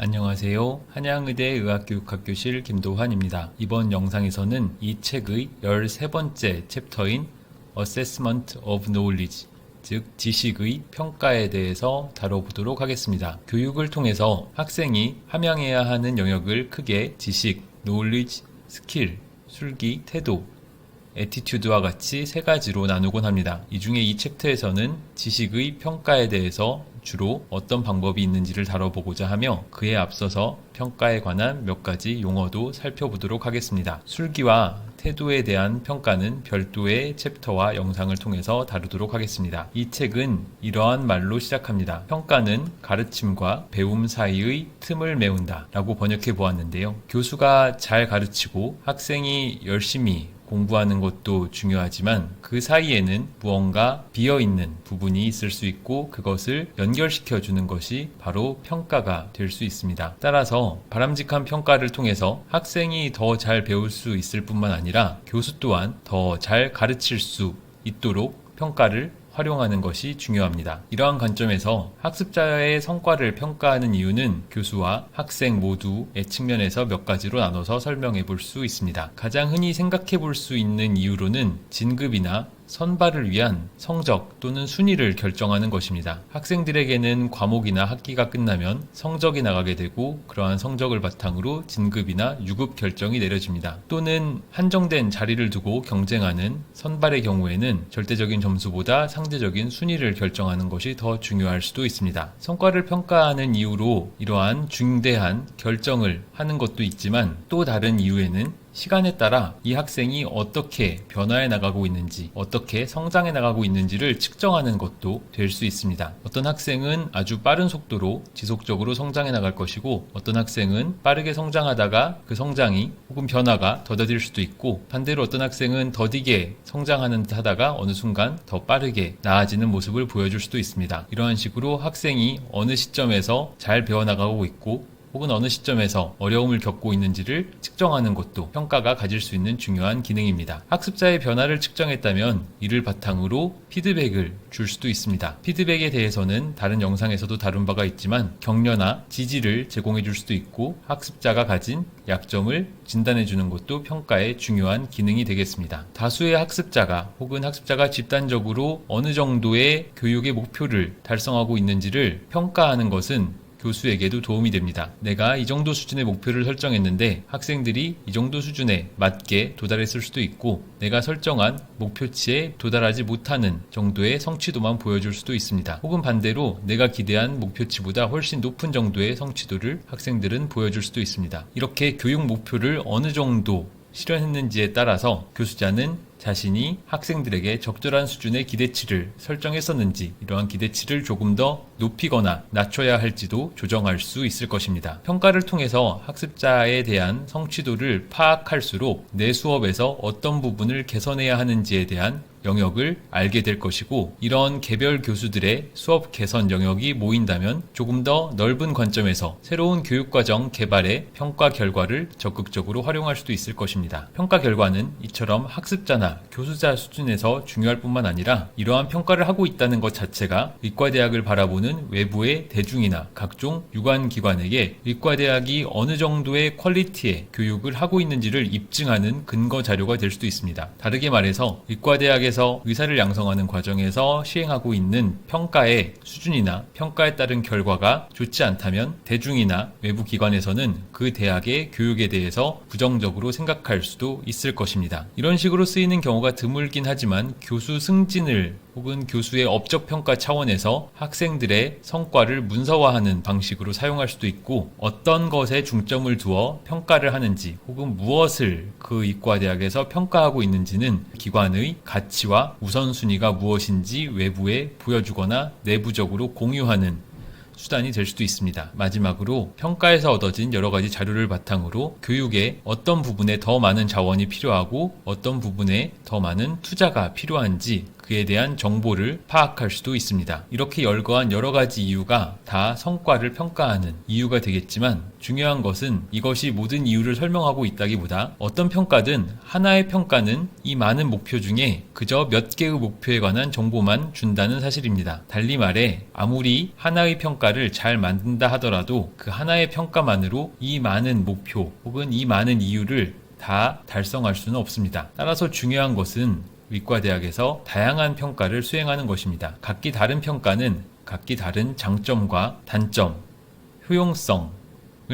안녕하세요. 한양의대 의학교육학교실 김도환입니다. 이번 영상에서는 이 책의 13번째 챕터인 Assessment of Knowledge, 즉 지식의 평가에 대해서 다뤄보도록 하겠습니다. 교육을 통해서 학생이 함양해야 하는 영역을 크게 지식, knowledge, 스킬, 술기, 태도, 애티튜드와 같이 세 가지로 나누곤 합니다. 이 중에 이 챕터에서는 지식의 평가에 대해서 주로 어떤 방법이 있는지를 다뤄보고자 하며 그에 앞서서 평가에 관한 몇 가지 용어도 살펴보도록 하겠습니다. 술기와 태도에 대한 평가는 별도의 챕터와 영상을 통해서 다루도록 하겠습니다. 이 책은 이러한 말로 시작합니다. 평가는 가르침과 배움 사이의 틈을 메운다 라고 번역해 보았는데요. 교수가 잘 가르치고 학생이 열심히 공부하는 것도 중요하지만 그 사이에는 무언가 비어있는 부분이 있을 수 있고 그것을 연결시켜 주는 것이 바로 평가가 될 수 있습니다. 따라서 바람직한 평가를 통해서 학생이 더 잘 배울 수 있을 뿐만 아니라 교수 또한 더 잘 가르칠 수 있도록 평가를 활용하는 것이 중요합니다. 이러한 관점에서 학습자의 성과를 평가하는 이유는 교수와 학생 모두의 측면에서 몇 가지로 나눠서 설명해 볼 수 있습니다. 가장 흔히 생각해 볼 수 있는 이유로는 진급이나 선발을 위한 성적 또는 순위를 결정하는 것입니다. 학생들에게는 과목이나 학기가 끝나면 성적이 나가게 되고 그러한 성적을 바탕으로 진급이나 유급 결정이 내려집니다. 또는 한정된 자리를 두고 경쟁하는 선발의 경우에는 절대적인 점수보다 상대적인 순위를 결정하는 것이 더 중요할 수도 있습니다. 성과를 평가하는 이유로 이러한 중대한 결정을 하는 것도 있지만 또 다른 이유에는 시간에 따라 이 학생이 어떻게 변화해 나가고 있는지, 어떻게 성장해 나가고 있는지를 측정하는 것도 될 수 있습니다. 어떤 학생은 아주 빠른 속도로 지속적으로 성장해 나갈 것이고 어떤 학생은 빠르게 성장하다가 그 성장이 혹은 변화가 더뎌질 수도 있고 반대로 어떤 학생은 더디게 성장하는 듯 하다가 어느 순간 더 빠르게 나아지는 모습을 보여줄 수도 있습니다. 이러한 식으로 학생이 어느 시점에서 잘 배워나가고 있고 혹은 어느 시점에서 어려움을 겪고 있는지를 측정하는 것도 평가가 가질 수 있는 중요한 기능입니다. 학습자의 변화를 측정했다면 이를 바탕으로 피드백을 줄 수도 있습니다. 피드백에 대해서는 다른 영상에서도 다룬 바가 있지만 격려나 지지를 제공해 줄 수도 있고 학습자가 가진 약점을 진단해 주는 것도 평가의 중요한 기능이 되겠습니다. 다수의 학습자가 혹은 학습자가 집단적으로 어느 정도의 교육의 목표를 달성하고 있는지를 평가하는 것은 교수에게도 도움이 됩니다. 내가 이 정도 수준의 목표를 설정했는데 학생들이 이 정도 수준에 맞게 도달했을 수도 있고 내가 설정한 목표치에 도달하지 못하는 정도의 성취도만 보여줄 수도 있습니다. 혹은 반대로 내가 기대한 목표치보다 훨씬 높은 정도의 성취도를 학생들은 보여줄 수도 있습니다. 이렇게 교육 목표를 어느 정도 실현했는지에 따라서 교수자는 자신이 학생들에게 적절한 수준의 기대치를 설정했었는지 이러한 기대치를 조금 더 높이거나 낮춰야 할지도 조정할 수 있을 것입니다. 평가를 통해서 학습자에 대한 성취도를 파악할수록 내 수업에서 어떤 부분을 개선해야 하는지에 대한 영역을 알게 될 것이고 이런 개별 교수들의 수업 개선 영역이 모인다면 조금 더 넓은 관점에서 새로운 교육과정 개발의 평가 결과를 적극적으로 활용할 수도 있을 것입니다. 평가 결과는 이처럼 학습자나 교수자 수준에서 중요할 뿐만 아니라 이러한 평가를 하고 있다는 것 자체가 의과대학을 바라보는 외부의 대중이나 각종 유관기관에게 의과대학이 어느 정도의 퀄리티의 교육을 하고 있는지를 입증하는 근거 자료가 될 수도 있습니다. 다르게 말해서 의과대학에서 의사를 양성하는 과정에서 시행하고 있는 평가의 수준이나 평가에 따른 결과가 좋지 않다면 대중이나 외부 기관에서는 그 대학의 교육에 대해서 부정적으로 생각할 수도 있을 것입니다. 이런 식으로 쓰이는 경우가 드물긴 하지만 교수 승진을 혹은 교수의 업적 평가 차원에서 학생들의 성과를 문서화하는 방식으로 사용할 수도 있고 어떤 것에 중점을 두어 평가를 하는지 혹은 무엇을 그 의과대학에서 평가하고 있는지는 기관의 가치와 우선순위가 무엇인지 외부에 보여주거나 내부적으로 공유하는 수단이 될 수도 있습니다. 마지막으로 평가에서 얻어진 여러 가지 자료를 바탕으로 교육에 어떤 부분에 더 많은 자원이 필요하고 어떤 부분에 더 많은 투자가 필요한지 그에 대한 정보를 파악할 수도 있습니다. 이렇게 열거한 여러 가지 이유가 다 성과를 평가하는 이유가 되겠지만 중요한 것은 이것이 모든 이유를 설명하고 있다기보다 어떤 평가든 하나의 평가는 이 많은 목표 중에 그저 몇 개의 목표에 관한 정보만 준다는 사실입니다. 달리 말해 아무리 하나의 평가를 잘 만든다 하더라도 그 하나의 평가만으로 이 많은 목표 혹은 이 많은 이유를 다 달성할 수는 없습니다. 따라서 중요한 것은 의과대학에서 다양한 평가를 수행하는 것입니다. 각기 다른 평가는 각기 다른 장점과 단점, 효용성을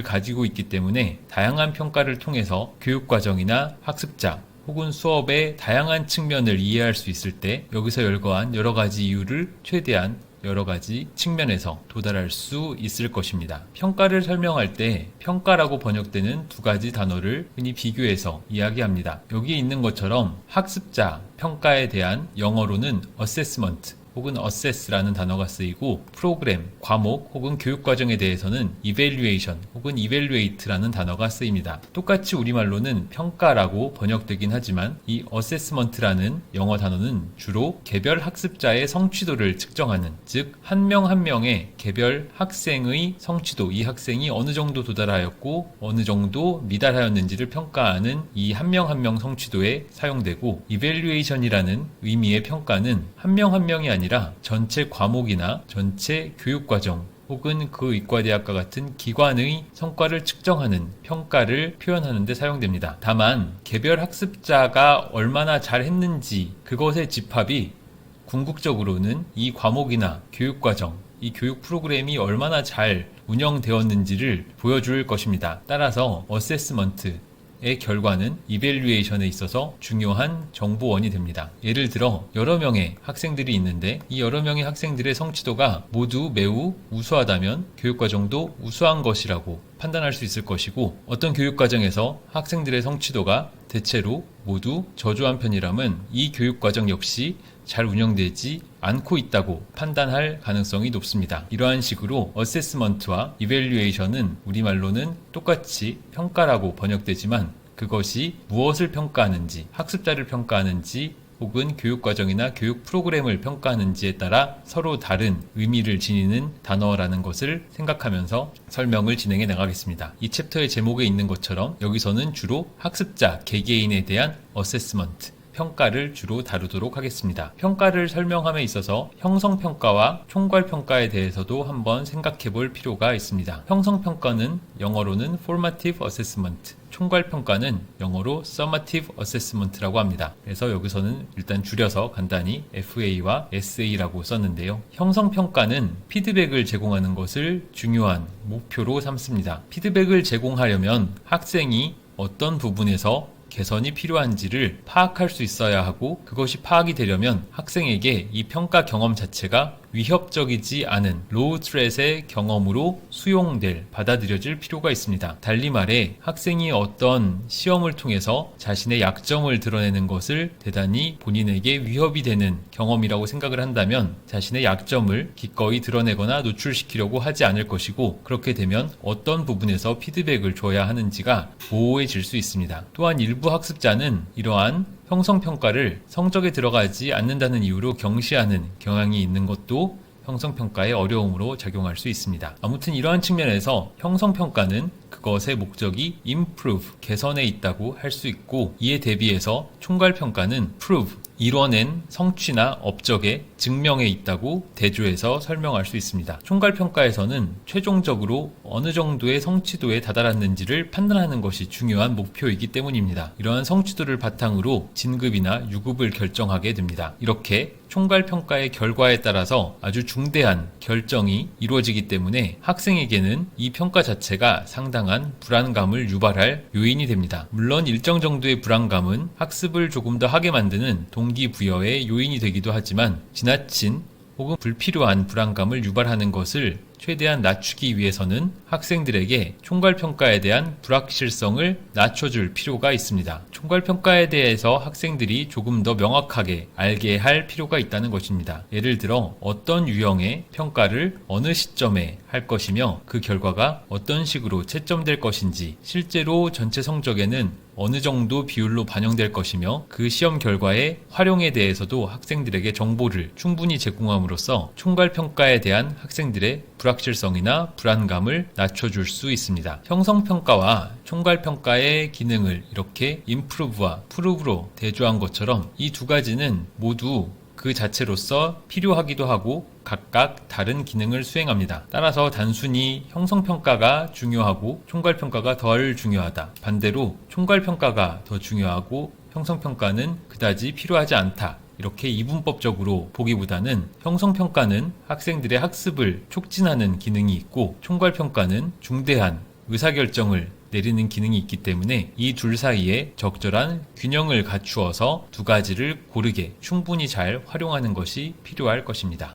가지고 있기 때문에 다양한 평가를 통해서 교육과정이나 학습자 혹은 수업의 다양한 측면을 이해할 수 있을 때 여기서 열거한 여러 가지 이유를 최대한 여러 가지 측면에서 도달할 수 있을 것입니다. 평가를 설명할 때 평가라고 번역되는 두 가지 단어를 흔히 비교해서 이야기합니다. 여기 있는 것처럼 학습자 평가에 대한 영어로는 assessment 혹은 assess라는 단어가 쓰이고 프로그램, 과목 혹은 교육과정에 대해서는 evaluation 혹은 evaluate라는 단어가 쓰입니다. 똑같이 우리말로는 평가라고 번역되긴 하지만 이 assessment라는 영어 단어는 주로 개별 학습자의 성취도를 측정하는, 즉 한 명 한 명의 개별 학생의 성취도, 이 학생이 어느 정도 도달하였고 어느 정도 미달하였는지를 평가하는 이 한 명 한 명 성취도에 사용되고, evaluation이라는 의미의 평가는 한 명 한 명이 아니라 전체 과목이나 전체 교육과정 혹은 그 의과대학과 같은 기관의 성과를 측정하는 평가를 표현하는 데 사용됩니다. 다만 개별 학습자가 얼마나 잘했는지 그것의 집합이 궁극적으로는 이 과목이나 교육과정, 이 교육 프로그램이 얼마나 잘 운영되었는지를 보여줄 것입니다. 따라서 어세스먼트 의 결과는 이밸류에이션에 있어서 중요한 정보원이 됩니다. 예를 들어 여러 명의 학생들이 있는데 이 여러 명의 학생들의 성취도가 모두 매우 우수하다면 교육과정도 우수한 것이라고 판단할 수 있을 것이고, 어떤 교육과정에서 학생들의 성취도가 대체로 모두 저조한 편이라면 이 교육과정 역시 잘 운영되지 않고 있다고 판단할 가능성이 높습니다. 이러한 식으로 어세스먼트와 이밸류에이션은 우리말로는 똑같이 평가라고 번역되지만 그것이 무엇을 평가하는지, 학습자를 평가하는지 혹은 교육과정이나 교육 프로그램을 평가하는지에 따라 서로 다른 의미를 지니는 단어라는 것을 생각하면서 설명을 진행해 나가겠습니다. 이 챕터의 제목에 있는 것처럼 여기서는 주로 학습자 개개인에 대한 어세스먼트, 평가를 주로 다루도록 하겠습니다. 평가를 설명함에 있어서 형성평가와 총괄평가에 대해서도 한번 생각해 볼 필요가 있습니다. 형성평가는 영어로는 formative assessment, 총괄평가는 영어로 summative assessment라고 합니다. 그래서 여기서는 일단 줄여서 간단히 FA와 SA라고 썼는데요. 형성평가는 피드백을 제공하는 것을 중요한 목표로 삼습니다. 피드백을 제공하려면 학생이 어떤 부분에서 개선이 필요한지를 파악할 수 있어야 하고, 그것이 파악이 되려면 학생에게 이 평가 경험 자체가 위협적이지 않은 로우 트렛의 경험으로 수용될, 받아들여질 필요가 있습니다. 달리 말해 학생이 어떤 시험을 통해서 자신의 약점을 드러내는 것을 대단히 본인에게 위협이 되는 경험이라고 생각을 한다면 자신의 약점을 기꺼이 드러내거나 노출시키려고 하지 않을 것이고, 그렇게 되면 어떤 부분에서 피드백을 줘야 하는지가 모호해질 수 있습니다. 또한 일부 학습자는 이러한 형성평가를 성적에 들어가지 않는다는 이유로 경시하는 경향이 있는 것도 형성평가의 어려움으로 작용할 수 있습니다. 아무튼 이러한 측면에서 형성평가는 그것의 목적이 improve, 개선에 있다고 할 수 있고, 이에 대비해서 총괄평가는 prove, 이뤄낸 성취나 업적의 증명에 있다고 대조해서 설명할 수 있습니다. 총괄평가에서는 최종적으로 어느 정도의 성취도에 다다랐는지를 판단하는 것이 중요한 목표이기 때문입니다. 이러한 성취도를 바탕으로 진급이나 유급을 결정하게 됩니다. 이렇게 총괄평가의 결과에 따라서 아주 중대한 결정이 이루어지기 때문에 학생에게는 이 평가 자체가 상당한 불안감을 유발할 요인이 됩니다. 물론 일정 정도의 불안감은 학습을 조금 더 하게 만드는 동기부여의 요인이 되기도 하지만, 지나친 혹은 불필요한 불안감을 유발하는 것을 최대한 낮추기 위해서는 학생들에게 총괄평가에 대한 불확실성을 낮춰줄 필요가 있습니다. 총괄평가에 대해서 학생들이 조금 더 명확하게 알게 할 필요가 있다는 것입니다. 예를 들어 어떤 유형의 평가를 어느 시점에 할 것이며 그 결과가 어떤 식으로 채점될 것인지, 실제로 전체 성적에는 어느 정도 비율로 반영될 것이며 그 시험 결과의 활용에 대해서도 학생들에게 정보를 충분히 제공함으로써 총괄평가에 대한 학생들의 불확실성이나 불안감을 낮춰줄 수 있습니다. 형성평가와 총괄평가의 기능을 이렇게 improve와 prove로 대조한 것처럼 이 두 가지는 모두 그 자체로서 필요하기도 하고 각각 다른 기능을 수행합니다. 따라서 단순히 형성평가가 중요하고 총괄평가가 덜 중요하다. 반대로 총괄평가가 더 중요하고 형성평가는 그다지 필요하지 않다. 이렇게 이분법적으로 보기보다는 형성평가는 학생들의 학습을 촉진하는 기능이 있고 총괄평가는 중대한 의사결정을 내리는 기능이 있기 때문에 이 둘 사이에 적절한 균형을 갖추어서 두 가지를 고르게 충분히 잘 활용하는 것이 필요할 것입니다.